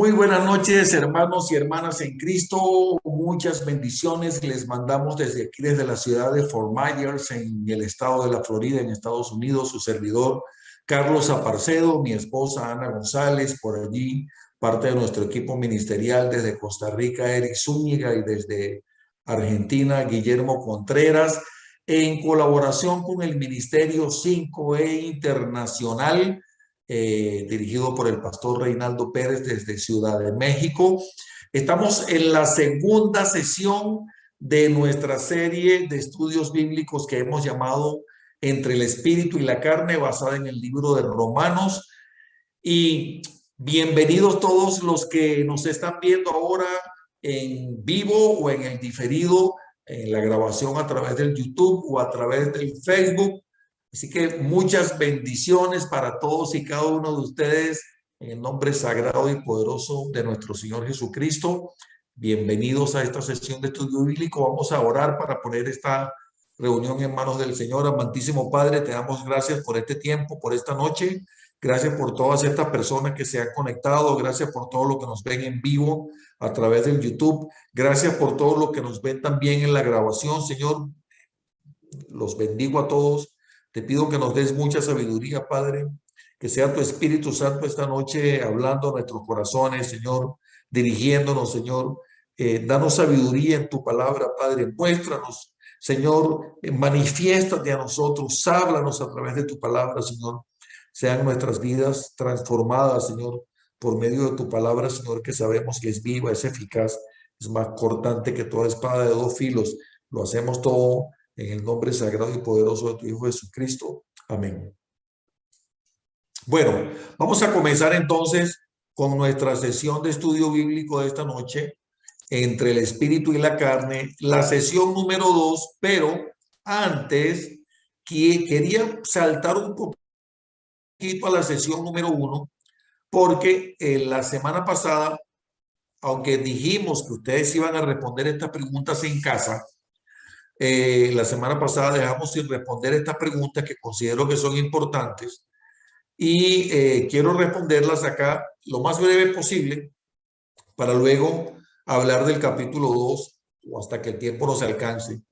Muy buenas noches, hermanos y hermanas en Cristo. Muchas bendiciones les mandamos desde aquí, desde la ciudad de Fort Myers, en el estado de la Florida, en Estados Unidos. Su servidor, Carlos Aparcedo, mi esposa Ana González, por allí, parte de nuestro equipo ministerial desde Costa Rica, Eric Zúñiga, y desde Argentina, Guillermo Contreras, en colaboración con el Ministerio 5E Internacional, dirigido por el pastor Reinaldo Pérez desde Ciudad de México. Estamos en la segunda sesión de nuestra serie de estudios bíblicos que hemos llamado Entre el Espíritu y la Carne, basada en el libro de Romanos. Y bienvenidos todos los que nos están viendo ahora en vivo o en el diferido, en la grabación a través del YouTube o a través del Facebook. Así que muchas bendiciones para todos y cada uno de ustedes en el nombre sagrado y poderoso de nuestro Señor Jesucristo. Bienvenidos a esta sesión de estudio bíblico. Vamos a orar para poner esta reunión en manos del Señor. Amantísimo Padre, te damos gracias por este tiempo, por esta noche. Gracias por todas estas personas que se han conectado. Gracias por todo lo que nos ven en vivo a través del YouTube. Gracias por todo lo que nos ven también en la grabación, Señor. Los bendigo a todos. Te pido que nos des mucha sabiduría, Padre, que sea tu Espíritu Santo esta noche hablando a nuestros corazones, Señor, dirigiéndonos, Señor. Danos sabiduría en tu palabra, Padre. Muéstranos, Señor, manifiéstate a nosotros, háblanos a través de tu palabra, Señor. Sean nuestras vidas transformadas, Señor, por medio de tu palabra, Señor, que sabemos que es viva, es eficaz, es más cortante que toda espada de dos filos. Lo hacemos todo en el nombre sagrado y poderoso de tu Hijo Jesucristo. Amén. Bueno, vamos a comenzar entonces con nuestra sesión de estudio bíblico de esta noche, Entre el Espíritu y la Carne, la sesión número 2, pero antes quería saltar un poquito a la sesión número 1, porque la semana pasada, aunque dijimos que ustedes iban a responder estas preguntas en casa, la semana pasada dejamos sin responder estas preguntas que considero que son importantes y quiero responderlas acá lo más breve posible para luego hablar del capítulo 2 o hasta que el tiempo nos alcance.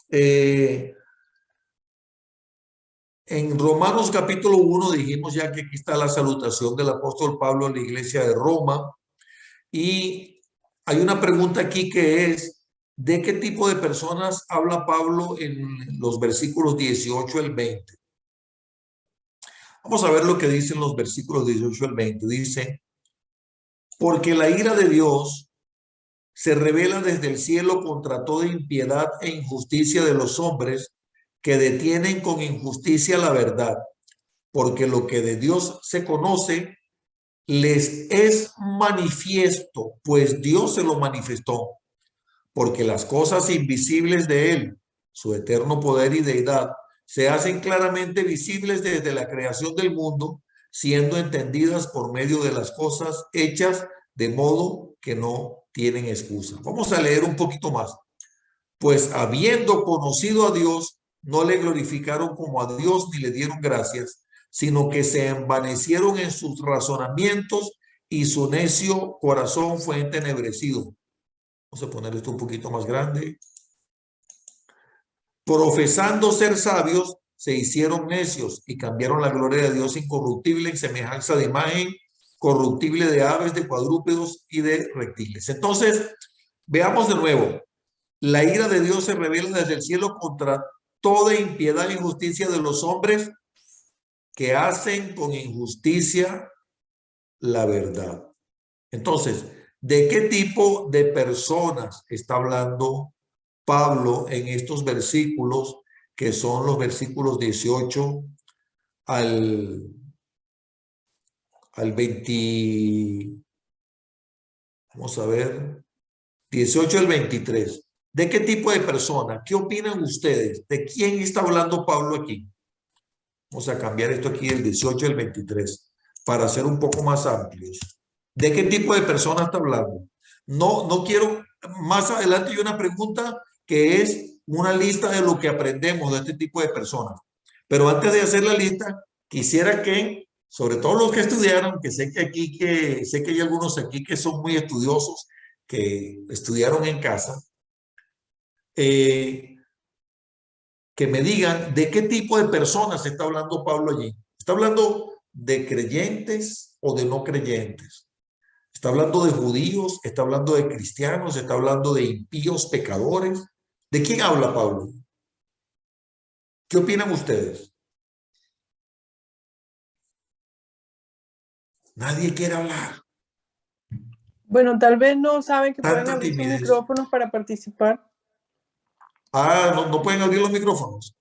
En Romanos capítulo 1 dijimos ya que aquí está la salutación del apóstol Pablo a la iglesia de Roma y hay una pregunta aquí que es: ¿de qué tipo de personas habla Pablo en los versículos 18 al 20? Vamos a ver lo que dicen los versículos 18 al 20. Dice: porque la ira de Dios se revela desde el cielo contra toda impiedad e injusticia de los hombres que detienen con injusticia la verdad, porque lo que de Dios se conoce les es manifiesto, pues Dios se lo manifestó, porque las cosas invisibles de él, su eterno poder y deidad, se hacen claramente visibles desde la creación del mundo, siendo entendidas por medio de las cosas hechas, de modo que no tienen excusa. Vamos a leer un poquito más. Pues habiendo conocido a Dios, no le glorificaron como a Dios ni le dieron gracias, sino que se envanecieron en sus razonamientos y su necio corazón fue entenebrecido. Vamos a poner esto un poquito más grande. Profesando ser sabios, se hicieron necios y cambiaron la gloria de Dios incorruptible en semejanza de imagen corruptible de aves, de cuadrúpedos y de reptiles. Entonces, veamos de nuevo. La ira de Dios se revela desde el cielo contra toda impiedad e injusticia de los hombres que hacen con injusticia la verdad. Entonces, ¿de qué tipo de personas está hablando Pablo en estos versículos, que son los versículos 18 al 20? Vamos a ver, 18 al 23. ¿De qué tipo de persona? ¿Qué opinan ustedes? ¿De quién está hablando Pablo aquí? Vamos a cambiar esto aquí del 18 al 23 para ser un poco más amplios. ¿De qué tipo de persona está hablando? No quiero, más adelante hay una pregunta que es una lista de lo que aprendemos de este tipo de personas. Pero antes de hacer la lista, quisiera que sobre todo los que estudiaron, que sé que aquí, que sé que hay algunos aquí que son muy estudiosos, que estudiaron en casa, eh, que me digan de qué tipo de personas está hablando Pablo allí. ¿Está hablando de creyentes o de no creyentes? ¿Está hablando de judíos? ¿Está hablando de cristianos? ¿Está hablando de impíos, pecadores? ¿De quién habla Pablo? ¿Qué opinan ustedes? Nadie quiere hablar. Bueno, tal vez no saben que pueden Tanta abrir sus timidez. micrófonos para participar. Ah, no pueden abrir los micrófonos.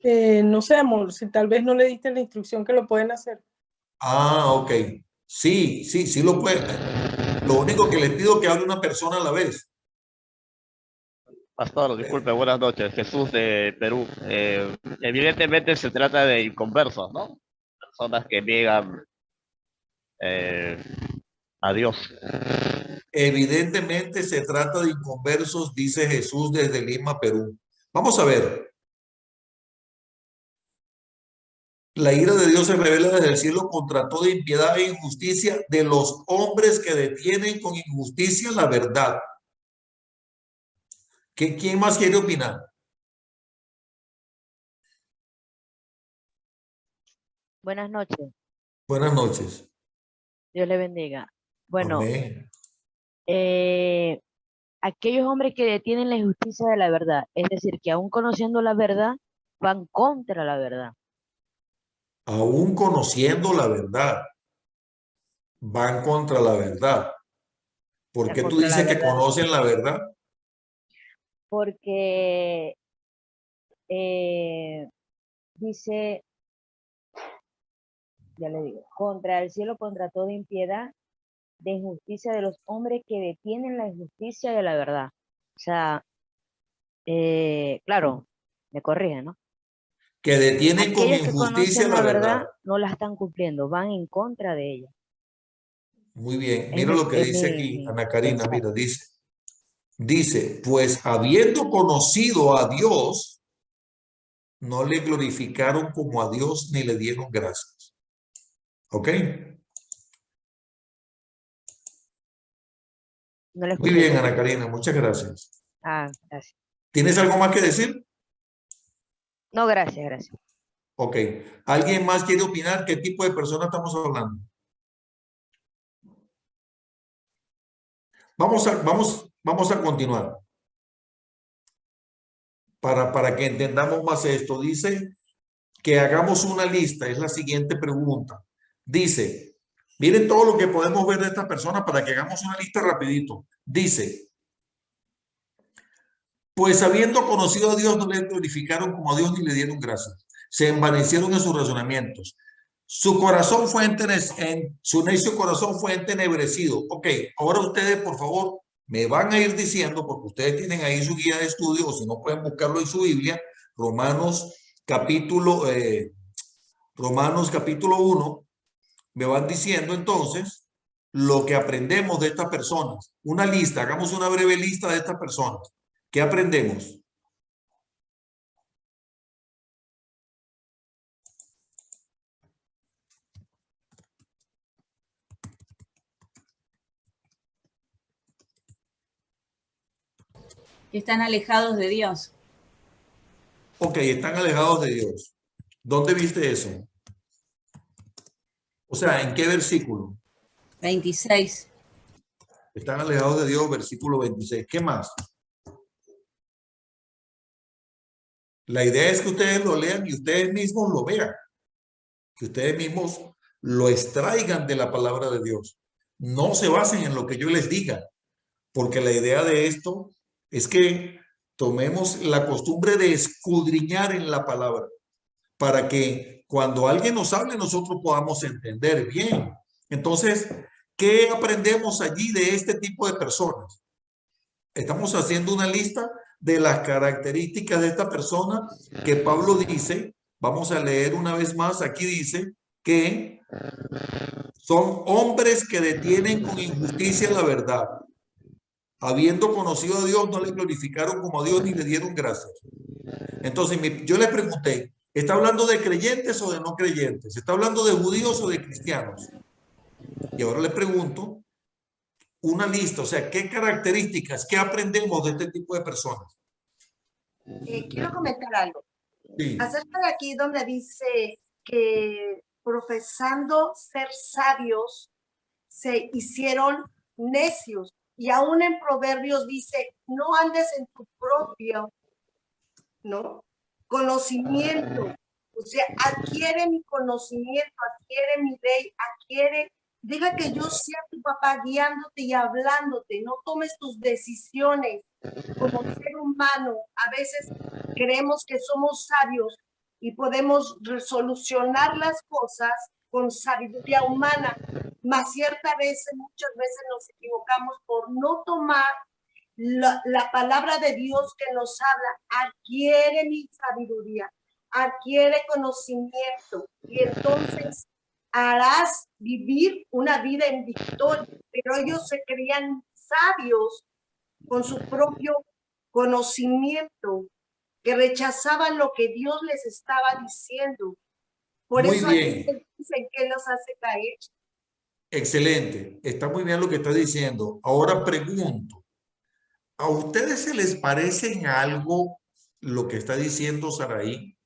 No sé, amor, si tal vez no le diste la instrucción que lo pueden hacer. Ah, ok. Sí lo pueden. Lo único que les pido es que hable una persona a la vez. Pastor, disculpe, buenas noches. Jesús de Perú. Evidentemente se trata de inconversos, ¿no? Personas que niegan eh, a Dios. Evidentemente se trata de inconversos, dice Jesús desde Lima, Perú. Vamos a ver. La ira de Dios se revela desde el cielo contra toda impiedad e injusticia de los hombres que detienen con injusticia la verdad. ¿Quién más quiere opinar? Buenas noches, Buenas noches. Dios le bendiga. Bueno, Amén. aquellos hombres que detienen la injusticia de la verdad, es decir, que aún conociendo la verdad, van contra la verdad. Aún conociendo la verdad, van contra la verdad. ¿Por Van qué tú contra la dices que verdad, conocen la verdad? porque eh, dice, ya le digo, contra el cielo, contra toda impiedad, de injusticia de los hombres que detienen la injusticia de la verdad. O sea, claro, me corrige, ¿no? Que detienen con Aquellos que injusticia conocen la la verdad. verdad no la están cumpliendo, van en contra de ella. Muy bien. Es Mira lo que es dice aquí, mi Ana Karina. pensar. Mira, dice, pues habiendo conocido a Dios, no le glorificaron como a Dios ni le dieron gracias. ¿Ok? No la Muy escuché, bien, Ana disculpe. Karina, muchas gracias. Gracias. ¿Tienes algo más que decir? No, gracias, gracias. Ok. ¿Alguien más quiere opinar? ¿Qué tipo de persona estamos hablando? Vamos a continuar. Para que entendamos más esto, dice que hagamos una lista, es la siguiente pregunta. Dice, miren todo lo que podemos ver de esta persona para que hagamos una lista rapidito. Dice, pues habiendo conocido a Dios, no le glorificaron como a Dios ni le dieron gracias. Se envanecieron en sus razonamientos. Su corazón fue su necio corazón fue entenebrecido. Ok, ahora ustedes, por favor, me van a ir diciendo, porque ustedes tienen ahí su guía de estudio, o si no pueden buscarlo en su Biblia, Romanos capítulo, Romanos capítulo 1, me van diciendo entonces lo que aprendemos de estas personas. Una lista, hagamos una breve lista de estas personas. ¿Qué aprendemos? Que están alejados de Dios. Ok, están alejados de Dios. ¿Dónde viste eso? O sea, ¿en qué versículo? 26. Están alejados de Dios, versículo 26. ¿Qué más? La idea es que ustedes lo lean y ustedes mismos lo vean. Que ustedes mismos lo extraigan de la palabra de Dios. No se basen en lo que yo les diga, porque la idea de esto es que tomemos la costumbre de escudriñar en la palabra para que cuando alguien nos hable nosotros podamos entender bien. Entonces, ¿qué aprendemos allí de este tipo de personas? Estamos haciendo una lista de las características de esta persona que Pablo dice, vamos a leer una vez más, aquí dice que son hombres que detienen con injusticia la verdad. Habiendo conocido a Dios, no le glorificaron como a Dios ni le dieron gracias. Entonces yo le pregunté, ¿Está hablando de creyentes o de no creyentes? ¿Está hablando de judíos o de cristianos? Y ahora le pregunto una lista, o sea, ¿qué características, qué aprendemos de este tipo de personas? Quiero comentar algo. Sí. Acerca de aquí donde dice que profesando ser sabios se hicieron necios. Y aún en Proverbios dice, no andes en tu propio, ¿no? Conocimiento. O sea, adquiere mi conocimiento, adquiere mi ley, deja que yo sea tu papá guiándote y hablándote. No tomes tus decisiones como ser humano. A veces creemos que somos sabios y podemos resolucionar las cosas con sabiduría humana, mas muchas veces nos equivocamos por no tomar la palabra de Dios que nos habla. Adquiere mi sabiduría, adquiere conocimiento y entonces harás vivir una vida en victoria. Pero ellos se creían sabios con su propio conocimiento, que rechazaban lo que Dios les estaba diciendo. Por Muy eso bien. dicen que los hace caer. Excelente. Está muy bien lo que está diciendo. Ahora pregunto, ¿a ustedes se les parece en algo lo que está diciendo Saraí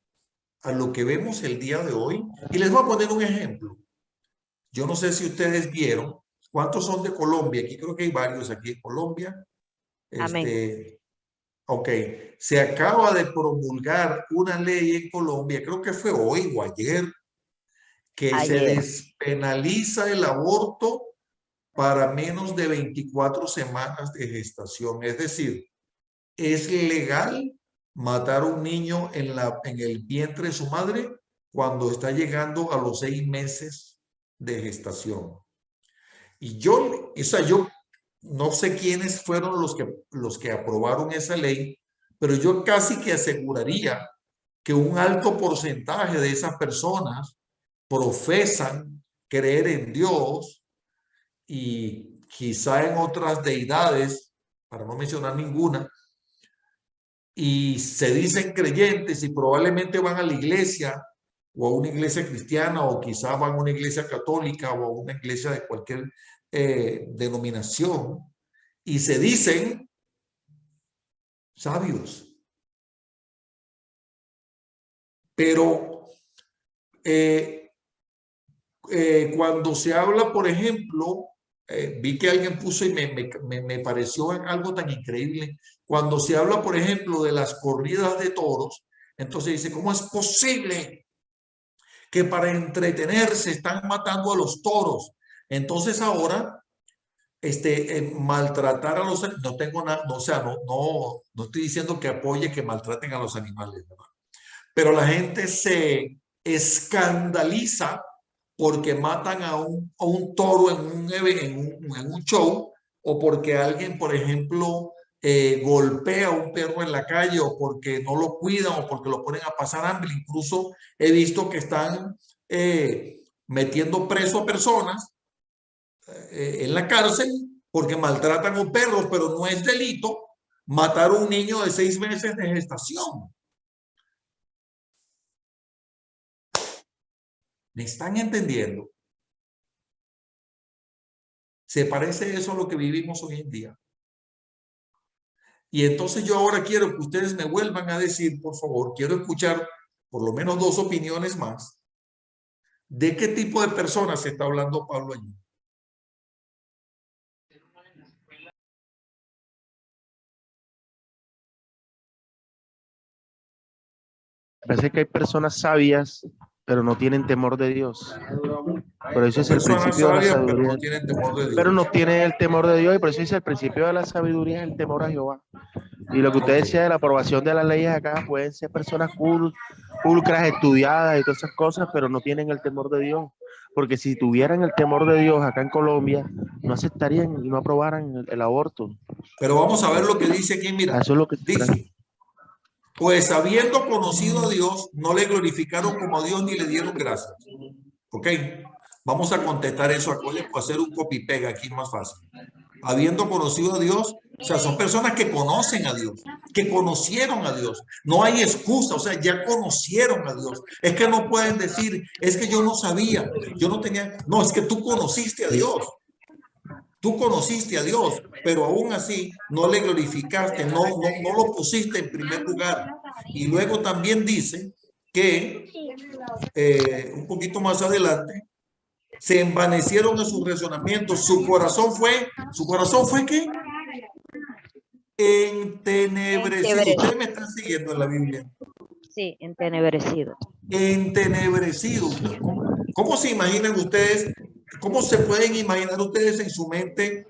a lo que vemos el día de hoy? Y les voy a poner un ejemplo. Yo no sé si ustedes vieron, ¿cuántos son de Colombia? Aquí creo que hay varios aquí en Colombia. Amén. Ok, se acaba de promulgar una ley en Colombia, creo que fue hoy o ayer, que se Ayer. despenaliza el aborto para menos de 24 semanas de gestación. Es decir, es legal matar a un niño en el vientre de su madre cuando está llegando a los 6 meses de gestación. Y yo no sé quiénes fueron los que aprobaron esa ley, pero yo casi que aseguraría que un alto porcentaje de esas personas profesan creer en Dios y quizá en otras deidades, para no mencionar ninguna, y se dicen creyentes y probablemente van a la iglesia o a una iglesia cristiana o quizá van a una iglesia católica o a una iglesia de cualquier denominación y se dicen sabios. Pero cuando se habla, por ejemplo, vi que alguien puso y me pareció algo tan increíble. Cuando se habla, por ejemplo, de las corridas de toros, entonces dice, ¿cómo es posible que para entretenerse están matando a los toros? Entonces ahora, maltratar a los, no tengo nada, o sea, no estoy diciendo que apoye que maltraten a los animales, ¿verdad? Pero la gente se escandaliza porque matan a un toro en un show, o porque alguien, por ejemplo, golpea a un perro en la calle, o porque no lo cuidan, o porque lo ponen a pasar hambre. Incluso he visto que están metiendo preso a personas en la cárcel porque maltratan a perros, pero no es delito matar a un niño de 6 meses de gestación. ¿Me están entendiendo? ¿Se parece eso a lo que vivimos hoy en día? Y entonces yo ahora quiero que ustedes me vuelvan a decir, por favor, quiero escuchar por lo menos 2 opiniones más. ¿De qué tipo de personas se está hablando Pablo allí? Parece que hay personas sabias, pero no tienen temor de Dios. Por eso es el principio de la sabiduría. Pero no tienen temor de Dios. Pero no tienen el temor de Dios, y por eso dice el principio de la sabiduría es el temor a Jehová. Y lo que usted decía de la aprobación de las leyes acá, pueden ser personas pulcras, estudiadas y todas esas cosas, pero no tienen el temor de Dios. Porque si tuvieran el temor de Dios acá en Colombia, no aceptarían y no aprobaran el aborto. Pero vamos a ver lo que dice aquí, mira. Eso es lo que dice. Pues habiendo conocido a Dios, no le glorificaron como a Dios ni le dieron gracias. ¿Ok? Vamos a contestar eso. Voy a hacer un copy-pega aquí más fácil. habiendo conocido a Dios. O sea, son personas que conocen a Dios, que conocieron a Dios. No hay excusa, o sea, ya conocieron a Dios. Es que no pueden decir, es que yo no sabía, yo no tenía. No, es que tú conociste a Dios. Tú conociste a Dios, pero aún así no le glorificaste, no lo pusiste en primer lugar. Y luego también dice que un poquito más adelante, se envanecieron en sus razonamientos. Su corazón fue ¿qué? Entenebrecido. Ustedes me están siguiendo en la Biblia. Sí, entenebrecido. Entenebrecido. ¿Cómo se imaginan ustedes? ¿Cómo se pueden imaginar ustedes en su mente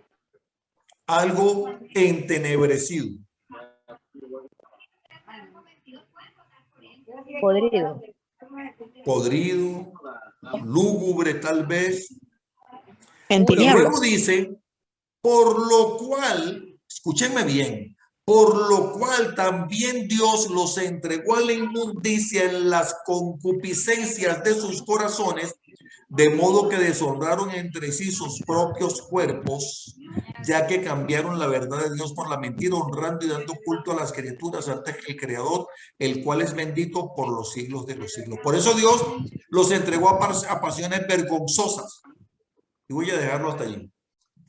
algo entenebrecido? Podrido. Podrido, lúgubre tal vez. En Y tinieblas. luego dice, por lo cual, escúchenme bien, por lo cual también Dios los entregó a la inmundicia en las concupiscencias de sus corazones, de modo que deshonraron entre sí sus propios cuerpos, ya que cambiaron la verdad de Dios por la mentira, honrando y dando culto a las criaturas antes que el Creador, el cual es bendito por los siglos de los siglos. Por eso Dios los entregó a pasiones vergonzosas. Y voy a dejarlo hasta allí.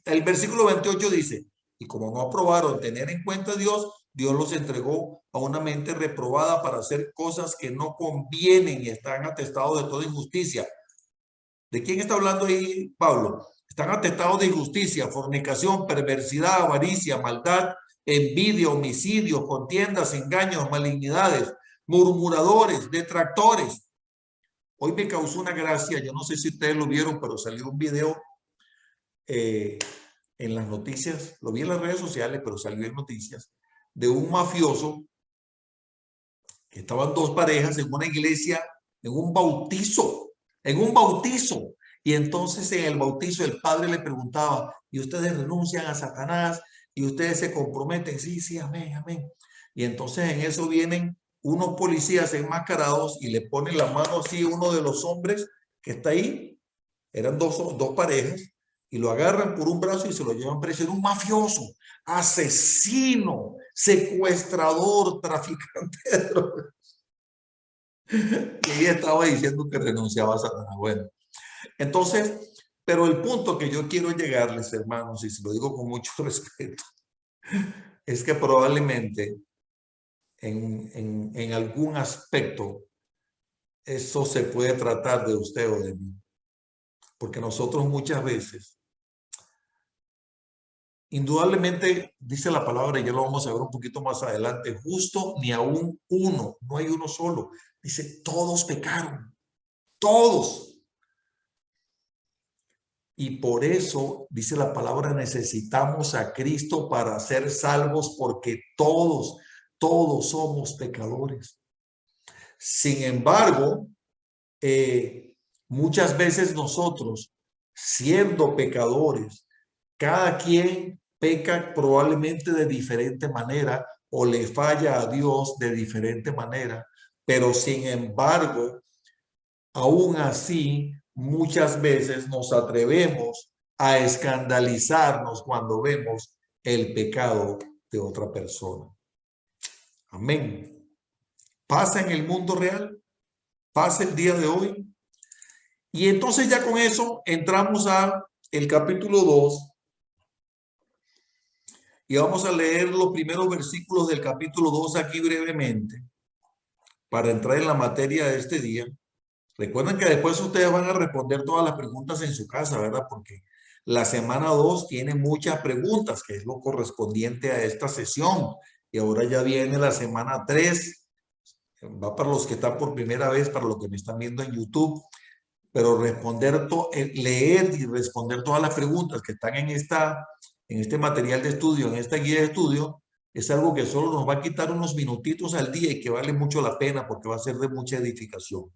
El versículo 28 dice, y como no aprobaron tener en cuenta a Dios, Dios los entregó a una mente reprobada para hacer cosas que no convienen y están atestados de toda injusticia. ¿De quién está hablando ahí Pablo? Están atestados de injusticia, fornicación, perversidad, avaricia, maldad, envidia, homicidios, contiendas, engaños, malignidades, murmuradores, detractores. Hoy me causó una gracia, yo no sé si ustedes lo vieron, pero salió un video en las noticias, lo vi en las redes sociales, pero salió en noticias, de un mafioso, que estaban dos parejas en una iglesia, en un bautizo, y entonces en el bautizo el padre le preguntaba, ¿y ustedes renuncian a Satanás? ¿Y ustedes se comprometen? Sí, sí, amén, amén. Y entonces en eso vienen unos policías enmascarados y le ponen la mano así a uno de los hombres que está ahí, eran dos parejas, y lo agarran por un brazo y se lo llevan preso. Era un mafioso, asesino, secuestrador, traficante de drogas. Y ella estaba diciendo que renunciaba a Satanás. Bueno, entonces, pero el punto que yo quiero llegarles, hermanos, y se lo digo con mucho respeto, es que probablemente en algún aspecto eso se puede tratar de usted o de mí. Porque nosotros muchas veces, indudablemente, dice la palabra, y ya lo vamos a ver un poquito más adelante, justo ni aún uno, no hay uno solo. Dice, todos pecaron, todos. Y por eso, dice la palabra, necesitamos a Cristo para ser salvos, porque todos somos pecadores. Sin embargo, muchas veces nosotros, siendo pecadores, cada quien peca probablemente de diferente manera o le falla a Dios de diferente manera, pero sin embargo, aún así, muchas veces nos atrevemos a escandalizarnos cuando vemos el pecado de otra persona. Amén. Pasa en el mundo real, pasa el día de hoy. Y entonces ya con eso entramos a el capítulo 2 y vamos a leer los primeros versículos del capítulo 2 aquí brevemente para entrar en la materia de este día. Recuerden que después ustedes van a responder todas las preguntas en su casa, ¿verdad? Porque la semana 2 tiene muchas preguntas, que es lo correspondiente a esta sesión. Y ahora ya viene la semana 3. Va para los que están por primera vez, para los que me están viendo en YouTube. Pero leer y responder todas las preguntas que están en este material de estudio, en esta guía de estudio, es algo que solo nos va a quitar unos minutitos al día y que vale mucho la pena porque va a ser de mucha edificación.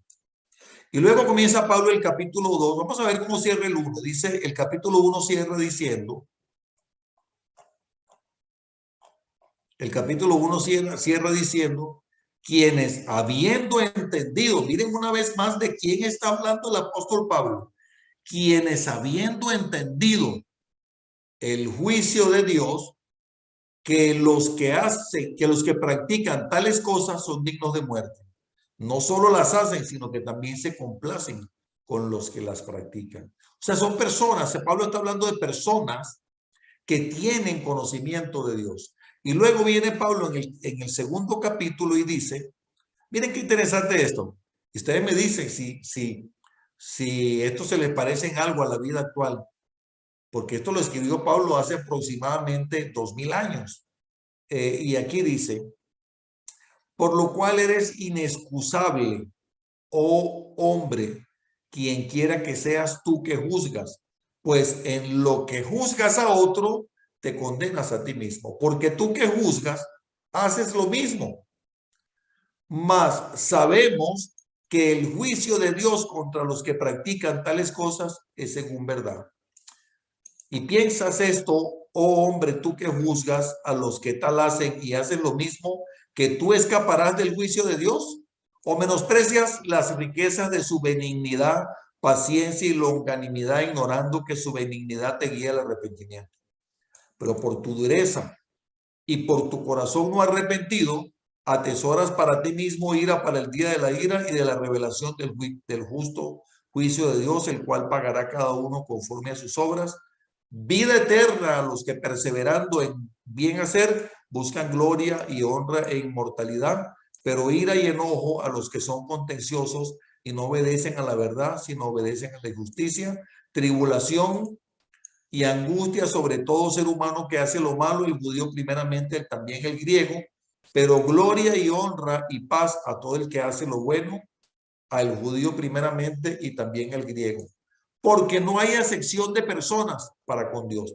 Y luego comienza Pablo el capítulo 2. Vamos a ver cómo cierra el 1. Dice, el capítulo 1 cierra diciendo, quienes habiendo entendido, miren una vez más de quién está hablando el apóstol Pablo, quienes habiendo entendido el juicio de Dios, que los que practican tales cosas son dignos de muerte. No solo las hacen, sino que también se complacen con los que las practican. O sea, son personas, Pablo está hablando de personas que tienen conocimiento de Dios. Y luego viene Pablo en el segundo capítulo y dice, miren qué interesante esto. Y ustedes me dicen si esto se les parece en algo a la vida actual, porque esto lo escribió Pablo hace aproximadamente 2000 años. Y aquí dice, por lo cual eres inexcusable, oh hombre, quien quiera que seas tú que juzgas, pues en lo que juzgas a otro, te condenas a ti mismo, porque tú que juzgas, haces lo mismo. Mas sabemos que el juicio de Dios contra los que practican tales cosas es según verdad. Y piensas esto, oh hombre, tú que juzgas a los que tal hacen y hacen lo mismo, que tú escaparás del juicio de Dios, o menosprecias las riquezas de su benignidad, paciencia y longanimidad, ignorando que su benignidad te guía al arrepentimiento. Pero por tu dureza y por tu corazón no arrepentido, atesoras para ti mismo ira para el día de la ira y de la revelación del justo juicio de Dios, el cual pagará cada uno conforme a sus obras. Vida eterna a los que perseverando en bien hacer buscan gloria y honra e inmortalidad, pero ira y enojo a los que son contenciosos y no obedecen a la verdad, sino obedecen a la injusticia, tribulación y angustia sobre todo ser humano que hace lo malo, el judío primeramente, también el griego, pero gloria y honra y paz a todo el que hace lo bueno, al judío primeramente y también el griego, porque no hay acepción de personas para con Dios.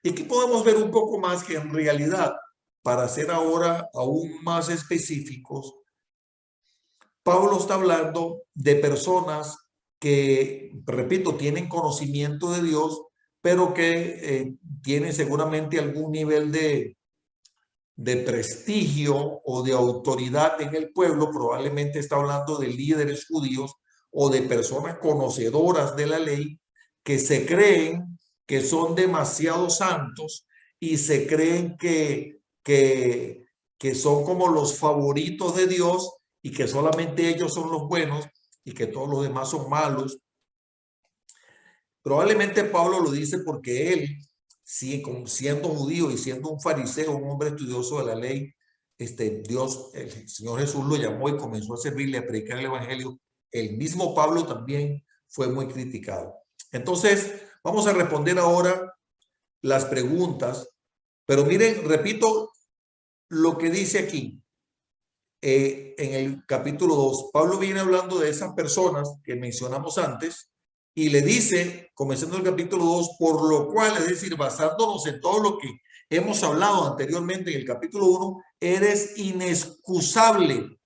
Y aquí podemos ver un poco más que en realidad, para ser ahora aún más específicos, Pablo está hablando de personas que, repito, tienen conocimiento de Dios, pero que tienen seguramente algún nivel de prestigio o de autoridad en el pueblo. Probablemente está hablando de líderes judíos o de personas conocedoras de la ley que se creen que son demasiado santos y se creen que son como los favoritos de Dios y que solamente ellos son los buenos y que todos los demás son malos. Probablemente Pablo lo dice porque él, siendo judío y siendo un fariseo, un hombre estudioso de la ley, Dios, el Señor Jesús lo llamó y comenzó a servirle, a predicar el evangelio. El mismo Pablo también fue muy criticado. Entonces, vamos a responder ahora las preguntas, pero miren, repito lo que dice aquí. En el capítulo 2, Pablo viene hablando de esas personas que mencionamos antes y le dice, comenzando el capítulo 2, por lo cual, es decir, basándonos en todo lo que hemos hablado anteriormente en el capítulo 1, eres inexcusable,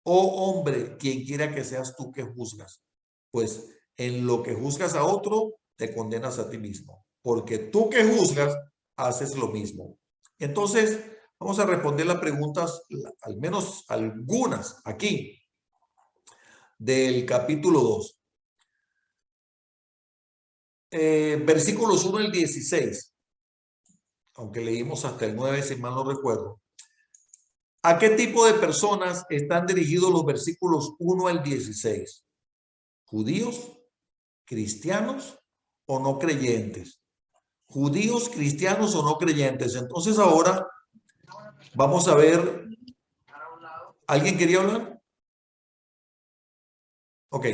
oh hombre, quien quiera que seas tú que juzgas. Pues en lo que juzgas a otro, te condenas a ti mismo, porque tú que juzgas, haces lo mismo. Entonces, vamos a responder las preguntas, al menos algunas aquí, del capítulo 2. Versículos 1 al 16, aunque leímos hasta el 9, si mal no recuerdo. ¿A qué tipo de personas están dirigidos los versículos 1 al 16? ¿Judíos, cristianos o no creyentes? ¿Judíos, cristianos o no creyentes? Entonces ahora vamos a ver. ¿Alguien quería hablar? Ok.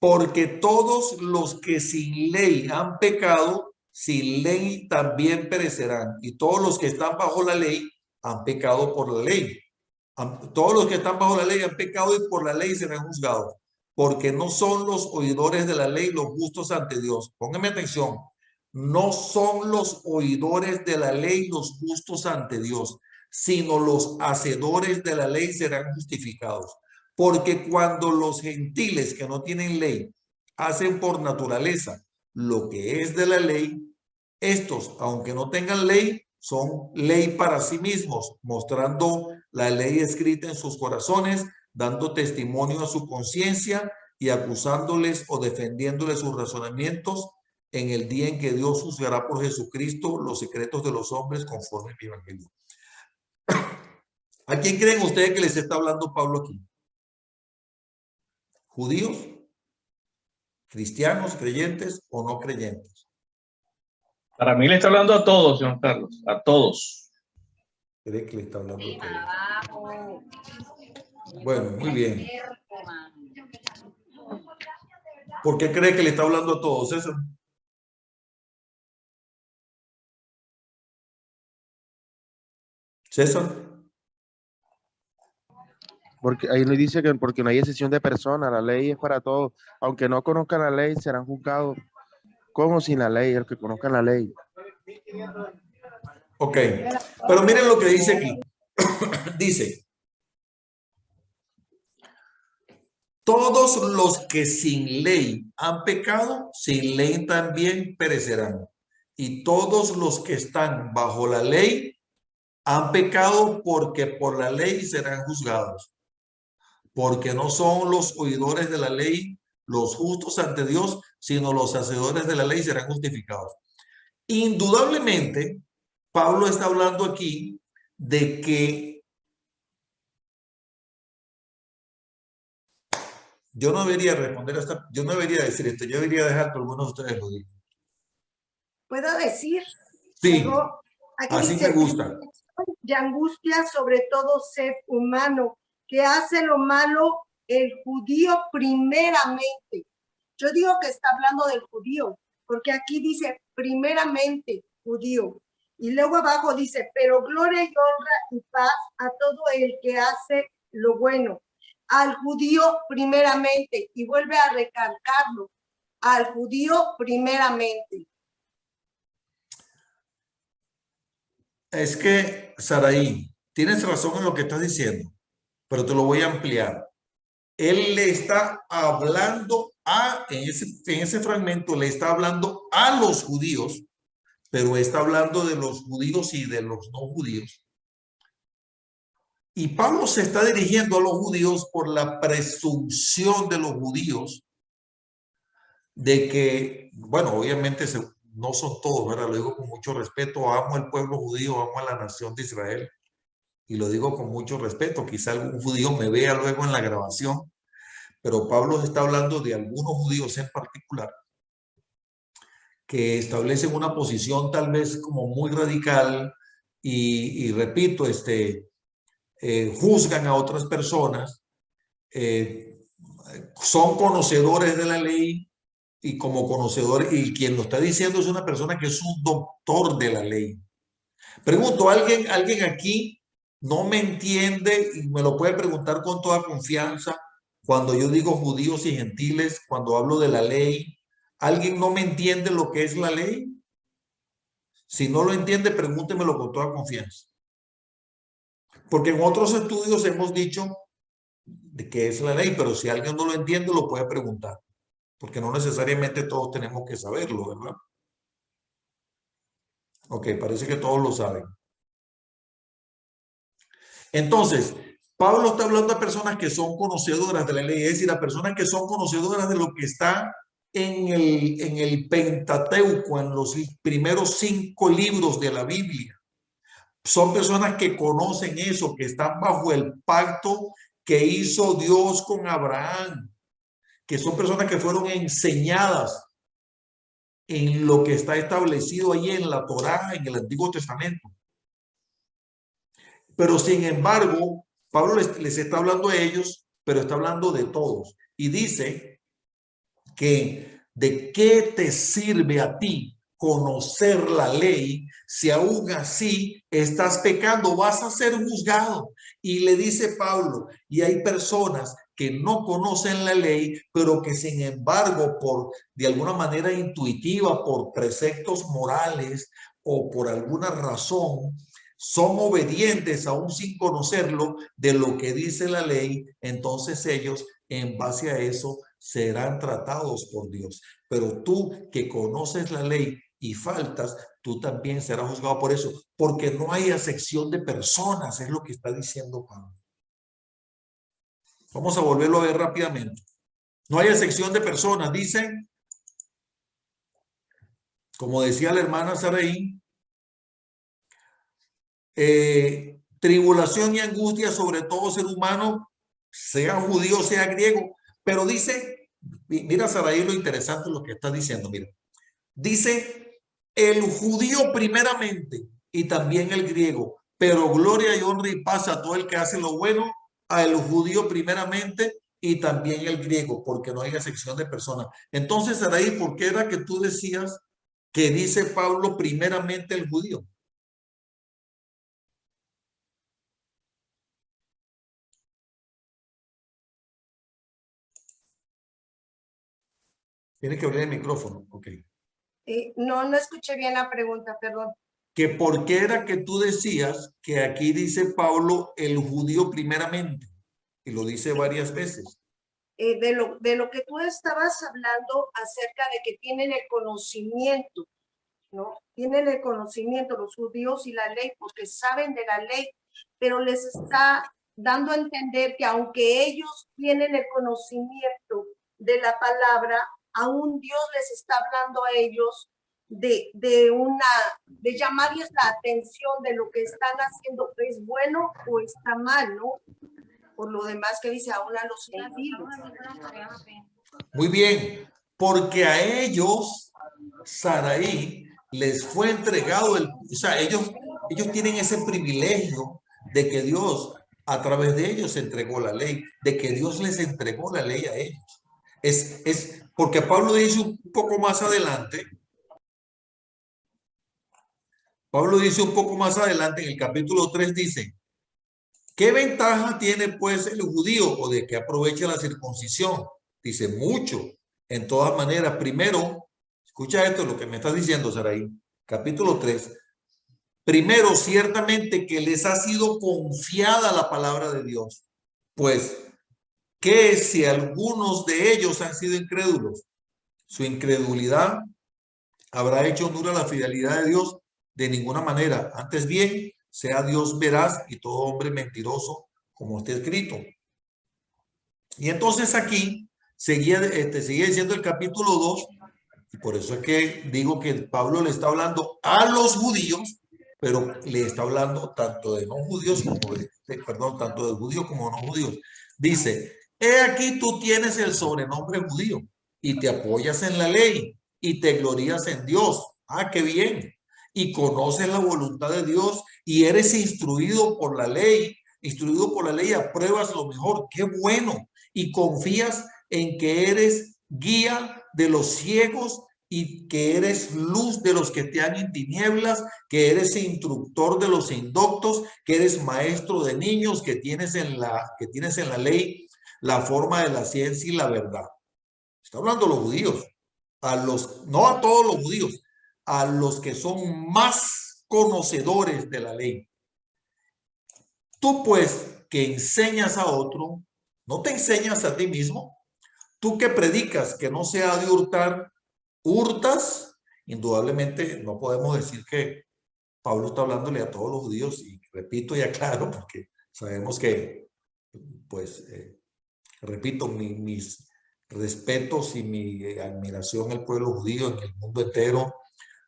Porque todos los que sin ley han pecado, sin ley también perecerán. Y todos los que están bajo la ley han pecado por la ley. Todos los que están bajo la ley han pecado y por la ley serán juzgados. Porque no son los oidores de la ley los justos ante Dios. Pónganme atención. No son los oidores de la ley los justos ante Dios, sino los hacedores de la ley serán justificados. Porque cuando los gentiles que no tienen ley hacen por naturaleza lo que es de la ley, estos, aunque no tengan ley, son ley para sí mismos, mostrando la ley escrita en sus corazones, dando testimonio a su conciencia y acusándoles o defendiéndoles sus razonamientos. en el día en que Dios juzgará por Jesucristo los secretos de los hombres conforme mi evangelio. ¿A quién creen ustedes que les está hablando Pablo aquí? ¿Judíos? ¿Cristianos, creyentes o no creyentes? Para mí le está hablando a todos, señor Carlos, a todos. ¿Cree que le está hablando a todos? Bueno, muy bien. ¿Por qué cree que le está hablando a todos, César? César. Porque ahí nos dice que porque no hay excepción de personas, la ley es para todos. Aunque no conozcan la ley, serán juzgados como sin la ley, el que conozcan la ley. Ok, pero miren lo que dice aquí. Dice, todos los que sin ley han pecado, sin ley también perecerán. Y todos los que están bajo la ley han pecado porque por la ley serán juzgados. Porque no son los oidores de la ley los justos ante Dios, sino los hacedores de la ley serán justificados. Indudablemente, Pablo está hablando aquí de que yo no debería responder a esta, yo no debería decir esto, yo debería dejar que algunos de ustedes lo digan. ¿Puedo decir? Sí, Luego, aquí así dice, me gusta. de angustia sobre todo ser humano, que hace lo malo el judío primeramente. Yo digo que está hablando del judío, porque aquí dice primeramente judío. Y luego abajo dice, pero gloria y honra y paz a todo el que hace lo bueno. Al judío primeramente, y vuelve a recalcarlo, al judío primeramente. Es que, Saraí, tienes razón en lo que estás diciendo, pero te lo voy a ampliar. Él le está hablando en ese fragmento le está hablando a los judíos, pero está hablando de los judíos y de los no judíos. Y Pablo se está dirigiendo a los judíos por la presunción de los judíos de que, bueno, obviamente no son todos, ¿verdad? Lo digo con mucho respeto, amo al pueblo judío, amo a la nación de Israel, y lo digo con mucho respeto. Quizá algún judío me vea luego en la grabación, pero Pablo está hablando de algunos judíos en particular que establecen una posición tal vez como muy radical y repito, juzgan a otras personas, son conocedores de la ley y como conocedores, y quien lo está diciendo es una persona que es un doctor de la ley. Pregunto, ¿alguien aquí no me entiende y me lo puede preguntar con toda confianza cuando yo digo judíos y gentiles, cuando hablo de la ley? ¿Alguien no me entiende lo que es la ley? Si no lo entiende, pregúntemelo con toda confianza. Porque en otros estudios hemos dicho de qué es la ley, pero si alguien no lo entiende, lo puede preguntar. Porque no necesariamente todos tenemos que saberlo, ¿verdad? Ok, parece que todos lo saben. Entonces, Pablo está hablando a personas que son conocedoras de la ley, es decir, a personas que son conocedoras de lo que está en el Pentateuco, en los primeros 5 libros de la Biblia. Son personas que conocen eso, que están bajo el pacto que hizo Dios con Abraham, que son personas que fueron enseñadas en lo que está establecido ahí en la Torá, en el Antiguo Testamento. Pero sin embargo, Pablo les está hablando a ellos, pero está hablando de todos. Y dice que ¿de qué te sirve a ti conocer la ley si aún así estás pecando? Vas a ser juzgado. Y le dice Pablo, y hay personas que no conocen la ley, pero que sin embargo, por de alguna manera intuitiva, por preceptos morales o por alguna razón, son obedientes aún sin conocerlo de lo que dice la ley. Entonces ellos, en base a eso, serán tratados por Dios. Pero tú que conoces la ley y faltas, tú también serás juzgado por eso, porque no hay acepción de personas, es lo que está diciendo Pablo. Vamos a volverlo a ver rápidamente. No hay acepción de personas, dicen. como decía la hermana Saraí, tribulación y angustia sobre todo ser humano, sea judío, sea griego. Pero dice, mira Saraí lo interesante lo que está diciendo, mira. Dice el judío primeramente y también el griego, pero gloria y honra y paz a todo el que hace lo bueno, a el judío primeramente y también el griego, porque no hay excepción de personas. Entonces, Saraí, ¿por qué era que tú decías que dice Pablo primeramente el judío? Tiene que abrir el micrófono, ok. No escuché bien la pregunta, perdón. Que por qué era que tú decías que aquí dice Pablo el judío primeramente, y lo dice varias veces. De lo que tú estabas hablando acerca de que tienen el conocimiento, ¿no? Tienen el conocimiento los judíos y la ley, porque saben de la ley, pero les está dando a entender que aunque ellos tienen el conocimiento de la palabra, aún Dios les está hablando a ellos de llamarles la atención de lo que están haciendo, ¿es bueno o está mal, no? Por lo demás que dice, aún a los gentiles. Muy bien, porque a ellos, Saraí, les fue entregado o sea, ellos tienen ese privilegio de que Dios, a través de ellos, entregó la ley, de que Dios les entregó la ley a ellos. Es porque Pablo dice un poco más adelante, en el capítulo 3 dice, ¿qué ventaja tiene pues el judío o de qué aprovecha la circuncisión? Dice mucho. En todas maneras, primero, escucha esto, lo que me está diciendo Saraí, capítulo 3. Primero, ciertamente que les ha sido confiada la palabra de Dios. Pues, ¿qué si algunos de ellos han sido incrédulos? Su incredulidad habrá hecho nula la fidelidad de Dios de ninguna manera. Antes bien, sea Dios veraz y todo hombre mentiroso, como está escrito. Y entonces aquí sigue diciendo el capítulo 2, y por eso es que digo que Pablo le está hablando a los judíos, pero le está hablando tanto de no judíos como tanto de judíos como no judíos. Dice, he aquí tú tienes el sobrenombre judío y te apoyas en la ley y te glorías en Dios. Ah, qué bien. Y conoces la voluntad de Dios y eres instruido por la ley, apruebas lo mejor. Qué bueno. Y confías en que eres guía de los ciegos y que eres luz de los que te han en tinieblas, que eres instructor de los indoctos, que eres maestro de niños, que tienes en la ley la forma de la ciencia y la verdad. Está hablando a los judíos, no a todos los judíos, a los que son más conocedores de la ley. Tú pues que enseñas a otro, ¿no te enseñas a ti mismo? Tú que predicas que no se ha de hurtar, hurtas. Indudablemente no podemos decir que Pablo está hablándole a todos los judíos, y repito y aclaro porque sabemos que, pues, repito, mis respetos y mi admiración al pueblo judío en el mundo entero,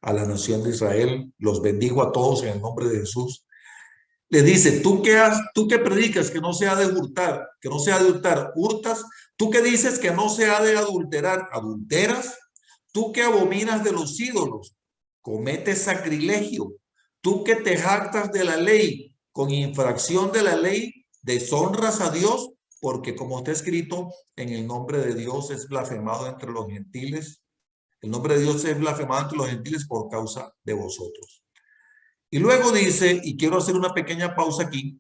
a la nación de Israel, los bendigo a todos en el nombre de Jesús. Le dice, tú que predicas que no se ha de hurtar, hurtas. Tú que dices que no se ha de adulterar, adulteras. Tú que abominas de los ídolos, cometes sacrilegio. Tú que te jactas de la ley, con infracción de la ley, deshonras a Dios, porque como está escrito, en el nombre de Dios es blasfemado entre los gentiles. El nombre de Dios es blasfemado entre los gentiles por causa de vosotros. Y luego dice, y quiero hacer una pequeña pausa aquí,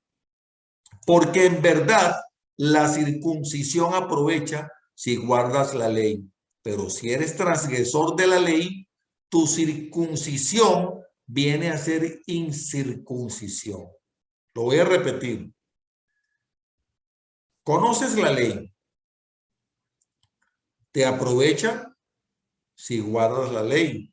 porque en verdad la circuncisión aprovecha si guardas la ley, pero si eres transgresor de la ley, tu circuncisión viene a ser incircuncisión. Lo voy a repetir. Conoces la ley, te aprovecha si guardas la ley.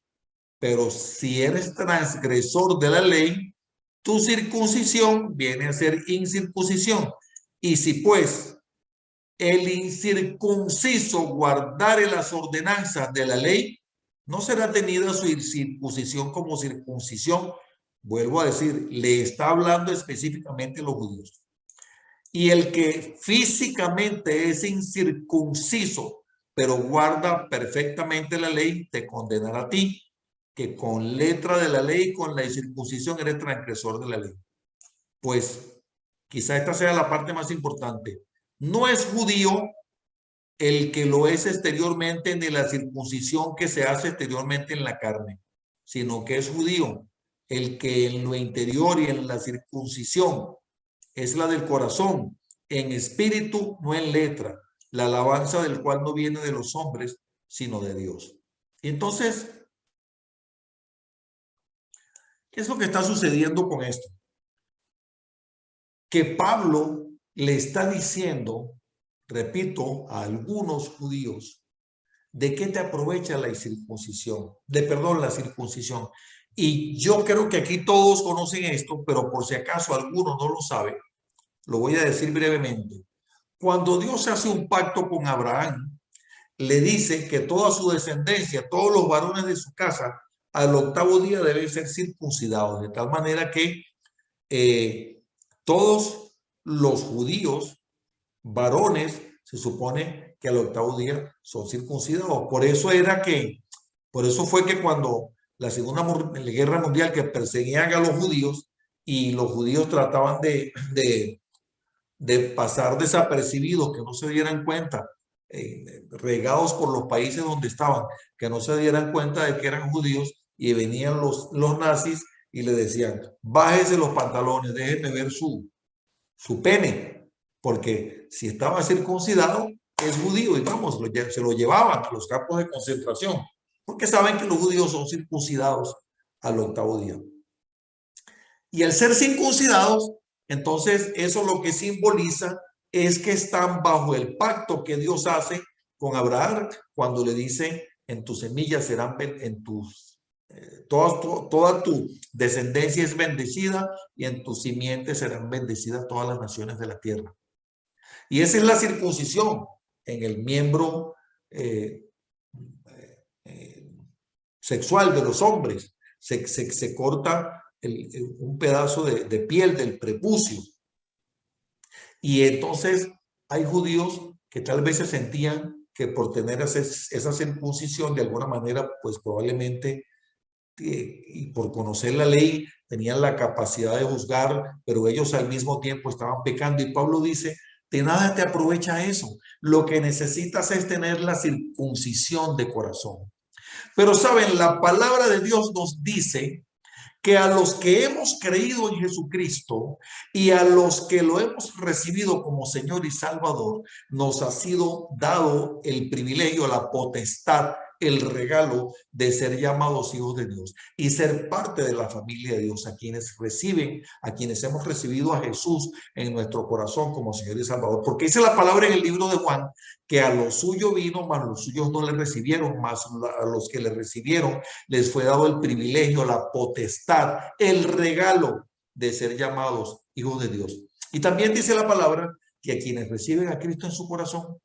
Pero si eres transgresor de la ley, tu circuncisión viene a ser incircuncisión. Y si pues el incircunciso guardare las ordenanzas de la ley, no será tenida su circuncisión como circuncisión. Vuelvo a decir, le está hablando específicamente a los judíos. Y el que físicamente es incircunciso, pero guarda perfectamente la ley, te condenará a ti, que con letra de la ley, con la circuncisión, eres transgresor de la ley. Pues quizá esta sea la parte más importante. No es judío el que lo es exteriormente ni la circuncisión que se hace exteriormente en la carne, sino que es judío el que en lo interior y en la circuncisión es la del corazón, en espíritu, no en letra, la alabanza del cual no viene de los hombres, sino de Dios. Y entonces, ¿qué es lo que está sucediendo con esto? Que Pablo le está diciendo, repito, a algunos judíos, ¿de qué te aprovecha la circuncisión? La circuncisión. Y yo creo que aquí todos conocen esto, pero por si acaso alguno no lo sabe, lo voy a decir brevemente. Cuando Dios hace un pacto con Abraham, le dice que toda su descendencia, todos los varones de su casa, al octavo día deben ser circuncidados, de tal manera que todos los judíos varones se supone que al octavo día son circuncidados. Por eso fue que cuando la Segunda Guerra Mundial, que perseguían a los judíos y los judíos trataban de pasar desapercibidos, que no se dieran cuenta, regados por los países donde estaban, que no se dieran cuenta de que eran judíos, y venían los nazis y le decían, bájese los pantalones, déjeme ver su pene, porque si estaba circuncidado es judío, y vamos, se lo llevaban a los campos de concentración, porque saben que los judíos son circuncidados al octavo día. Y al ser circuncidados, entonces eso lo que simboliza es que están bajo el pacto que Dios hace con Abraham cuando le dice, en tus semillas serán, toda tu descendencia es bendecida y en tus simientes serán bendecidas todas las naciones de la tierra. Y esa es la circuncisión en el miembro sexual de los hombres. Se corta un pedazo de piel del prepucio. Y entonces hay judíos que tal vez se sentían que por tener esa circuncisión de alguna manera, pues probablemente y por conocer la ley tenían la capacidad de juzgar, pero ellos al mismo tiempo estaban pecando. Y Pablo dice, de nada te aprovecha eso. Lo que necesitas es tener la circuncisión de corazón. Pero saben, la palabra de Dios nos dice que a los que hemos creído en Jesucristo y a los que lo hemos recibido como Señor y Salvador, nos ha sido dado el privilegio, la potestad, el regalo de ser llamados hijos de Dios y ser parte de la familia de Dios, a quienes hemos recibido a Jesús en nuestro corazón como Señor y Salvador. Porque dice la palabra en el libro de Juan que a los suyos vino, mas los suyos no le recibieron, mas a los que le recibieron les fue dado el privilegio, la potestad, el regalo de ser llamados hijos de Dios. Y también dice la palabra que a quienes reciben a Cristo en su corazón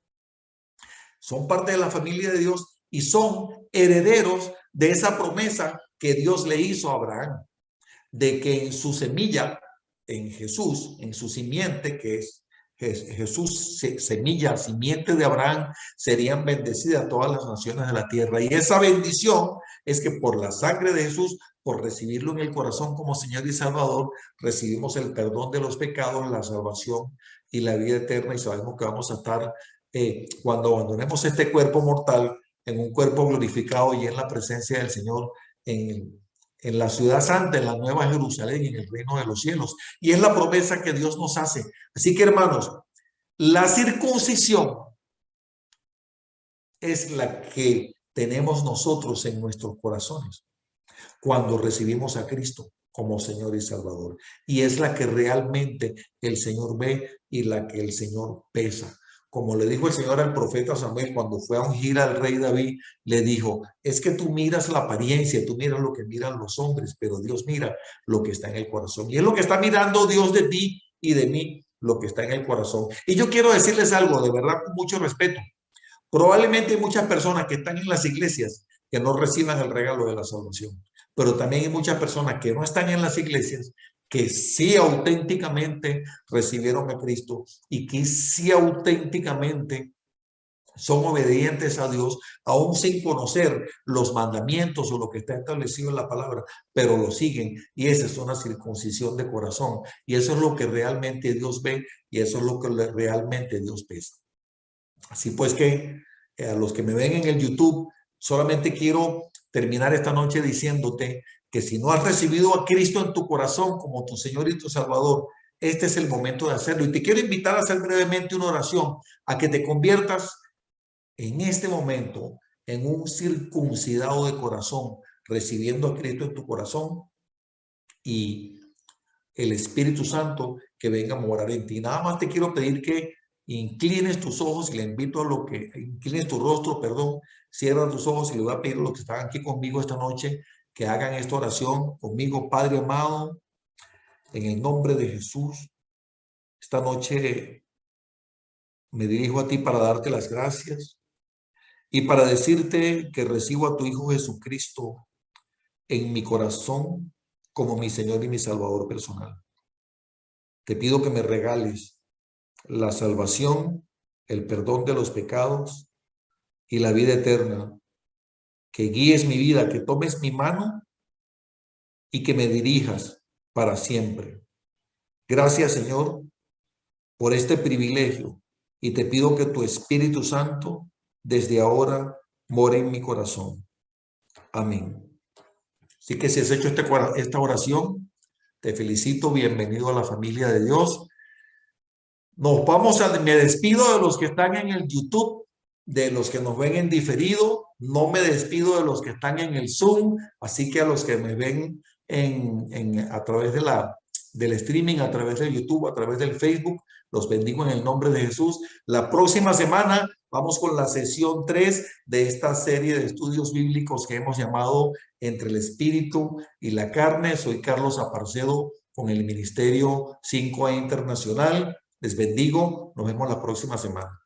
son parte de la familia de Dios y son herederos de esa promesa que Dios le hizo a Abraham, de que en su semilla, en Jesús, en su simiente, que es Jesús, semilla, simiente de Abraham, serían bendecidas todas las naciones de la tierra. Y esa bendición es que por la sangre de Jesús, por recibirlo en el corazón como Señor y Salvador, recibimos el perdón de los pecados, la salvación y la vida eterna. Y sabemos que vamos a estar, cuando abandonemos este cuerpo mortal, en un cuerpo glorificado y en la presencia del Señor, en la ciudad santa, en la nueva Jerusalén, en el reino de los cielos. Y es la promesa que Dios nos hace. Así que, hermanos, la circuncisión es la que tenemos nosotros en nuestros corazones cuando recibimos a Cristo como Señor y Salvador. Y es la que realmente el Señor ve y la que el Señor pesa. Como le dijo el Señor al profeta Samuel cuando fue a ungir al rey David, le dijo, es que tú miras la apariencia, tú miras lo que miran los hombres, pero Dios mira lo que está en el corazón. Y es lo que está mirando Dios de ti y de mí, lo que está en el corazón. Y yo quiero decirles algo, de verdad, con mucho respeto. Probablemente hay muchas personas que están en las iglesias que no reciban el regalo de la salvación. Pero también hay muchas personas que no están en las iglesias, que sí auténticamente recibieron a Cristo y que sí auténticamente son obedientes a Dios, aún sin conocer los mandamientos o lo que está establecido en la palabra, pero lo siguen, y esa es una circuncisión de corazón, y eso es lo que realmente Dios ve, y eso es lo que realmente Dios pesa. Así pues que a los que me ven en el YouTube, solamente quiero terminar esta noche diciéndote que si no has recibido a Cristo en tu corazón como tu Señor y tu Salvador, este es el momento de hacerlo. Y te quiero invitar a hacer brevemente una oración, a que te conviertas en este momento en un circuncidado de corazón, recibiendo a Cristo en tu corazón y el Espíritu Santo que venga a morar en ti. Nada más te quiero pedir que inclines tus ojos y le invito a lo que inclines tu rostro, perdón, cierra tus ojos y le voy a pedir a los que están aquí conmigo esta noche que hagan esta oración conmigo. Padre amado, en el nombre de Jesús, esta noche me dirijo a ti para darte las gracias y para decirte que recibo a tu Hijo Jesucristo en mi corazón como mi Señor y mi Salvador personal. Te pido que me regales la salvación, el perdón de los pecados y la vida eterna. Que guíes mi vida, que tomes mi mano y que me dirijas para siempre. Gracias, Señor, por este privilegio, y te pido que tu Espíritu Santo desde ahora more en mi corazón. Amén. Así que si has hecho esta oración, te felicito, bienvenido a la familia de Dios. Me despido de los que están en el YouTube, de los que nos ven en diferido, no me despido de los que están en el Zoom, así que a los que me ven a través del streaming, a través de YouTube, a través del Facebook, los bendigo en el nombre de Jesús. La próxima semana vamos con la sesión 3 de esta serie de estudios bíblicos que hemos llamado Entre el Espíritu y la Carne. Soy Carlos Aparcedo con el Ministerio 5A Internacional. Les bendigo. Nos vemos la próxima semana.